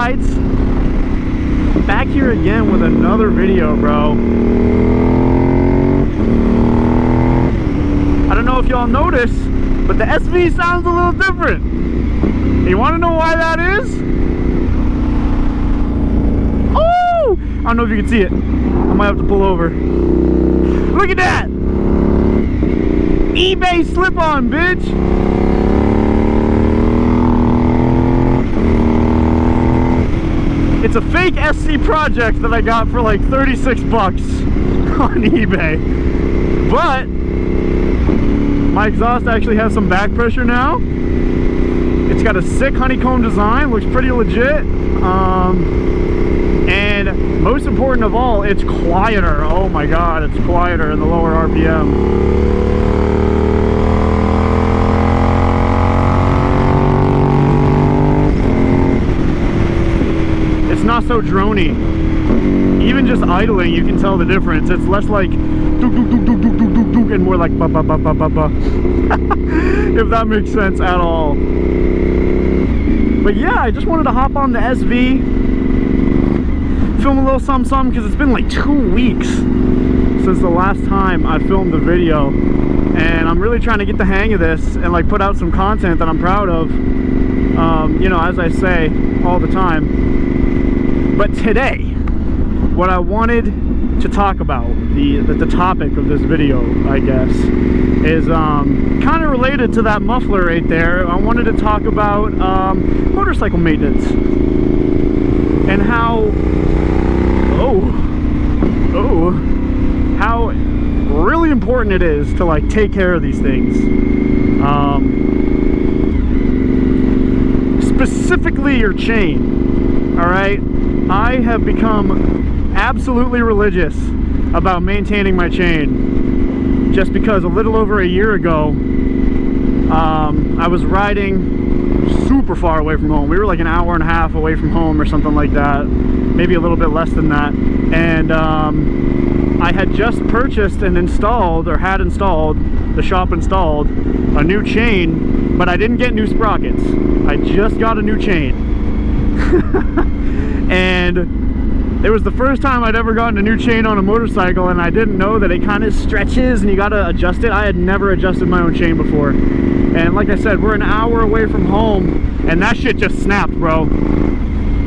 rides. Back here again with another video, bro. I don't know if y'all noticed, but the SV sounds a little different. You want to know why that is? Oh! I don't know if you can see it. I might have to pull over. Look at that! eBay slip-on, bitch! It's a fake SC project that I got for like 36 bucks on eBay. But my exhaust actually has some back pressure now. It's got a sick honeycomb design, looks pretty legit. And most important of all, it's quieter. Oh my god, it's quieter in the lower RPM. Not so drony. Even just idling, you can tell the difference. It's less like dook, dook, dook, dook, dook, dook, dook, and more like ba ba ba ba ba ba. If that makes sense at all. But yeah, I just wanted to hop on the SV, film a little something because it's been like 2 weeks since the last time I filmed the video, and I'm really trying to get the hang of this and like put out some content that I'm proud of. You know, as I say all the time. But today, what I wanted to talk about, the topic of this video, I guess, is kind of related to that muffler right there. I wanted to talk about motorcycle maintenance and how how really important it is to like take care of these things. Specifically your chain. All right. I have become absolutely religious about maintaining my chain, just because a little over a year ago, I was riding super far away from home. We were like an hour and a half away from home or something like that, maybe a little bit less than that. And I had just purchased and installed, or had installed, the shop installed a new chain, but I didn't get new sprockets. I just got a new chain. And it was the first time I'd ever gotten a new chain on a motorcycle, and I didn't know that it kind of stretches and you got to adjust it. I had never adjusted my own chain before. And like I said, we're an hour away from home, and that shit just snapped, bro.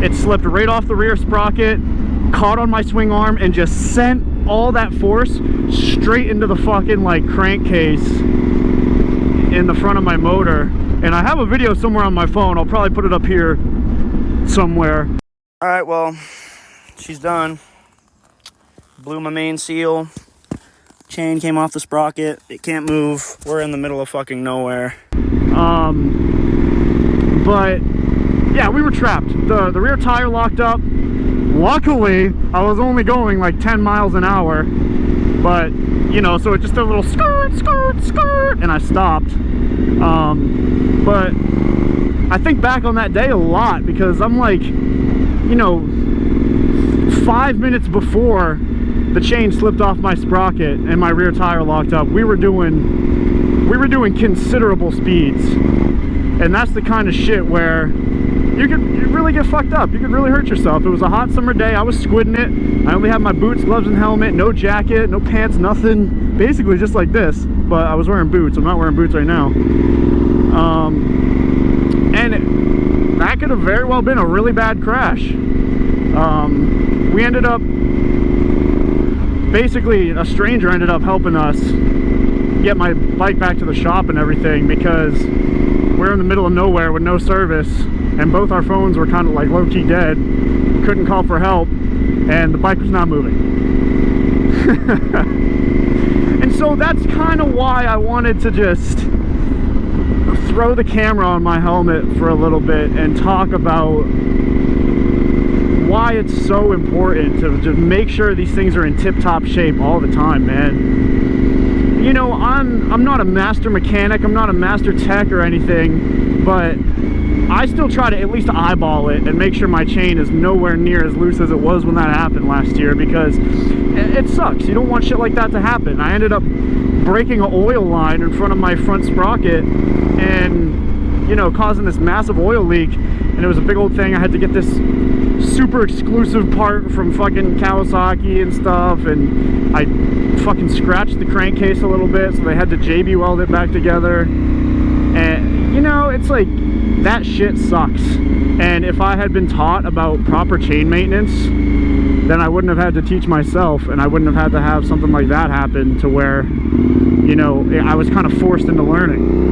It slipped right off the rear sprocket, caught on my swing arm, and just sent all that force straight into the fucking like crankcase in the front of my motor. And I have a video somewhere on my phone. I'll probably put it up here somewhere. All right, well, she's done. Blew my main seal. Chain came off the sprocket. It can't move. We're in the middle of fucking nowhere. But yeah, we were trapped. The rear tire locked up. Luckily, I was only going like 10 miles an hour. But, you know, so it just did a little skirt, skirt, skirt, and I stopped. But I think back on that day a lot, because I'm like, you know, 5 minutes before the chain slipped off my sprocket and my rear tire locked up, we were doing considerable speeds. And that's the kind of shit where you could really get fucked up. You could really hurt yourself. It was a hot summer day. I was squidding it. I only had my boots, gloves, and helmet. No jacket, no pants, nothing. Basically just like this. But I was wearing boots. I'm not wearing boots right now. And that could have very well been a really bad crash. We ended up, basically a stranger ended up helping us get my bike back to the shop and everything, because we're in the middle of nowhere with no service, and both our phones were kind of like low-key dead. Couldn't call for help, and the bike was not moving. And so that's kind of why I wanted to just throw the camera on my helmet for a little bit and talk about why it's so important to make sure these things are in tip-top shape all the time, man. You know, I'm not a master mechanic, I'm not a master tech or anything, but I still try to at least eyeball it and make sure my chain is nowhere near as loose as it was when that happened last year, because it sucks. You don't want shit like that to happen. I ended up breaking an oil line in front of my front sprocket and, you know, causing this massive oil leak. and it was a big old thing. I had to get this super exclusive part from fucking Kawasaki and stuff, and I fucking scratched the crankcase a little bit, so they had to JB weld it back together. And you know, it's like, that shit sucks. And if I had been taught about proper chain maintenance, then I wouldn't have had to teach myself, and I wouldn't have had to have something like that happen, to where, you know, I was kind of forced into learning.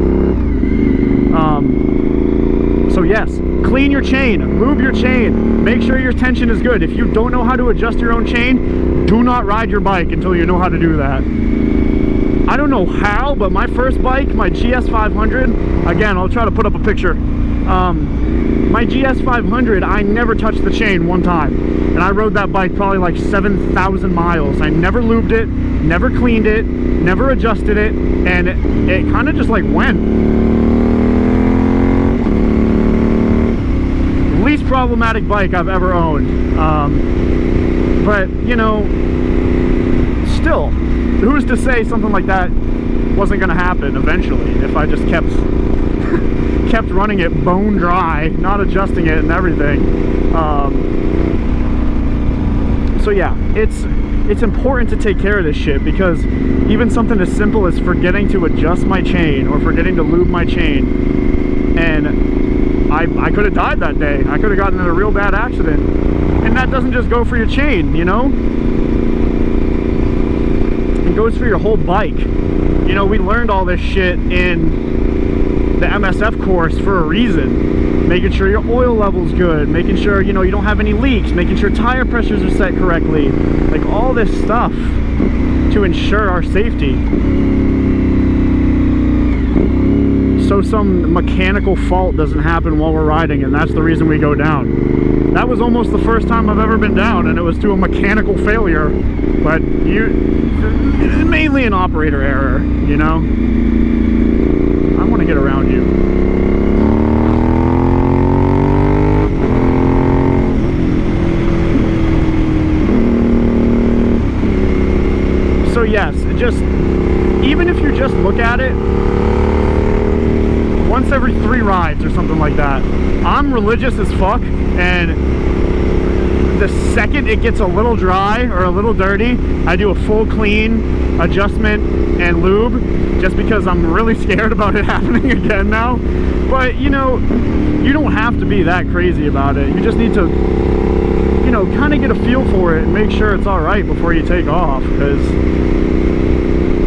So yes, clean your chain, lube your chain, make sure your tension is good. If you don't know how to adjust your own chain, do not ride your bike until you know how to do that. I don't know how, but my first bike, my GS500, again, I'll try to put up a picture. My GS500, I never touched the chain one time. And I rode that bike probably like 7,000 miles. I never lubed it, never cleaned it, never adjusted it, and it kind of just like went. Least problematic bike I've ever owned. But, you know, still, who's to say something like that wasn't going to happen eventually if I just kept running it bone dry, not adjusting it and everything. So yeah, it's important to take care of this shit, because even something as simple as forgetting to adjust my chain or forgetting to lube my chain, and I could have died that day. I could have gotten in a real bad accident. And that doesn't just go for your chain, you know? It goes for your whole bike. You know, we learned all this shit in the MSF course for a reason. Making sure your oil level's good, making sure, you know, you don't have any leaks, making sure tire pressures are set correctly. Like, all this stuff to ensure our safety. So some mechanical fault doesn't happen while we're riding, and that's the reason we go down. That was almost the first time I've ever been down, and it was to a mechanical failure, but mainly an operator error, you know? I want to get around you. So yes, even if you just look at it, once every 3 rides or something like that. I'm religious as fuck, and the second it gets a little dry or a little dirty, I do a full clean, adjustment, and lube, just because I'm really scared about it happening again now. But, you know, you don't have to be that crazy about it. You just need to, you know, kind of get a feel for it and make sure it's alright before you take off, because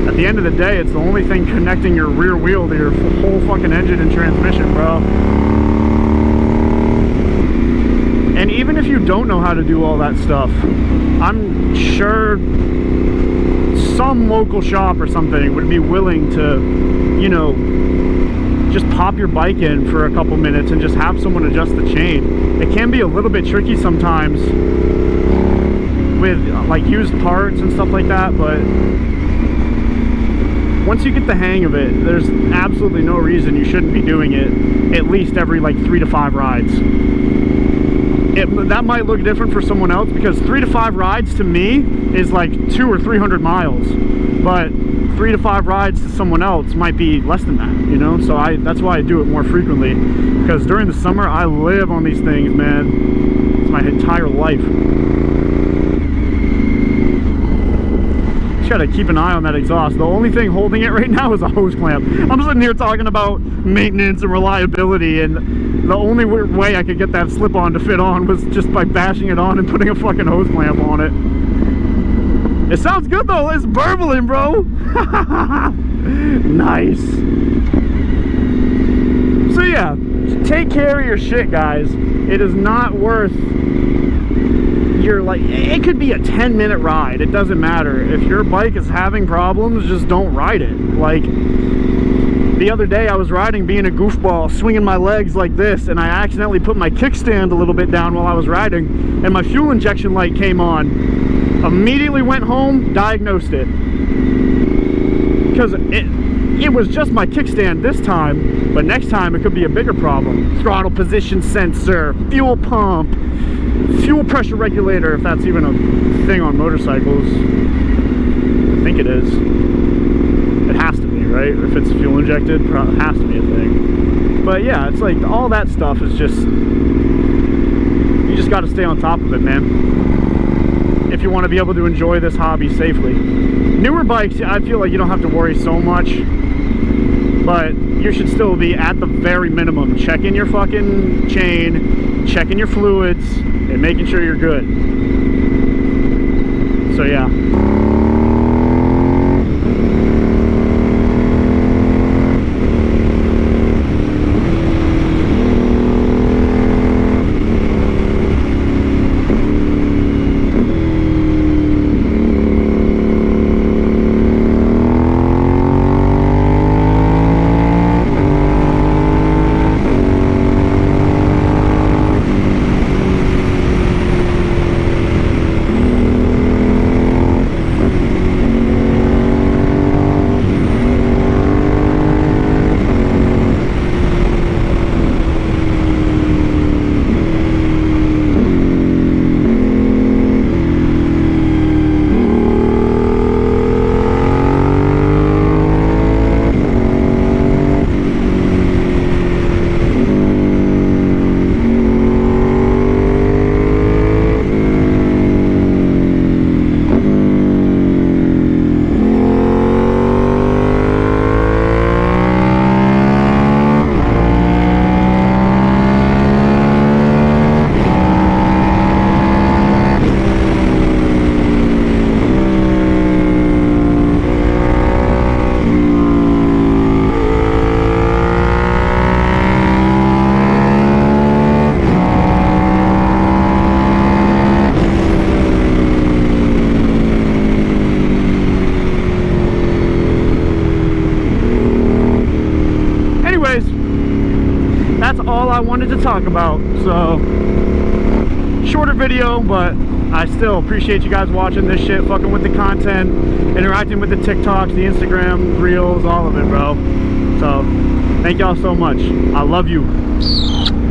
at the end of the day, it's the only thing connecting your rear wheel to your whole fucking engine and transmission, bro. And even if you don't know how to do all that stuff, I'm sure some local shop or something would be willing to, you know, just pop your bike in for a couple minutes and just have someone adjust the chain. It can be a little bit tricky sometimes with like used parts and stuff like that, but once you get the hang of it, there's absolutely no reason you shouldn't be doing it at least every like 3 to 5 rides. That might look different for someone else, because 3 to 5 rides to me is like 200 or 300 miles, but 3 to 5 rides to someone else might be less than that, you know? So that's why I do it more frequently, because during the summer I live on these things, man. It's my entire life. Gotta keep an eye on that exhaust. The only thing holding it right now is a hose clamp. I'm sitting here talking about maintenance and reliability, and the only way I could get that slip-on to fit on was just by bashing it on and putting a fucking hose clamp on it. It sounds good though. It's burbling, bro. Nice. So yeah, take care of your shit, guys. It is not worth your, like, it could be a 10-minute ride. It doesn't matter. If your bike is having problems, just don't ride it. Like, the other day I was riding, being a goofball, swinging my legs like this, and I accidentally put my kickstand a little bit down while I was riding, and my fuel injection light came on. Immediately went home, diagnosed it. Because it was just my kickstand this time, but next time it could be a bigger problem. Throttle position sensor, fuel pump, fuel pressure regulator, if that's even a thing on motorcycles. I think it is. It has to be, right? If it's fuel injected, it has to be a thing. But yeah, it's like all that stuff is just just got to stay on top of it, man, if you want to be able to enjoy this hobby safely. Newer bikes, I feel like you don't have to worry so much, but you should still be, at the very minimum, checking your fucking chain, checking your fluids, and making sure you're good. So yeah. That's all I wanted to talk about. So shorter video, but I still appreciate you guys watching this shit, fucking with the content, interacting with the TikToks, the Instagram reels, all of it, bro. So thank y'all so much. I love you.